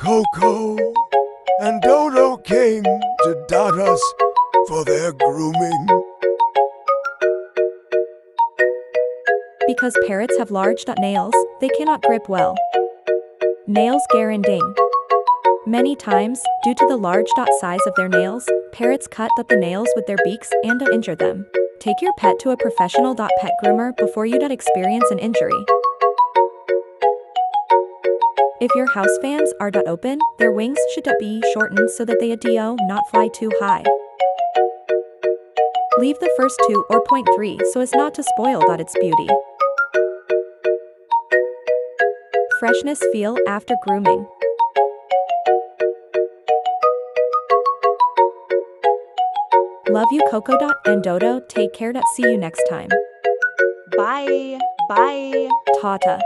Coco and Dodo came to dot us for their grooming. Because parrots have large nails, they cannot grip well. Nails garanding. Many times, due to the large size of their nails, parrots cut up the nails with their beaks and injure them. Take your pet to a professional pet groomer before you experience an injury. If your house fans are open, their wings should be shortened so that they do not fly too high. Leave the first 2 or 0.3 so as not to spoil its beauty. Freshness feel after grooming. Love you Coco and Dodo, take care. See you next time. Bye. Bye. Tata.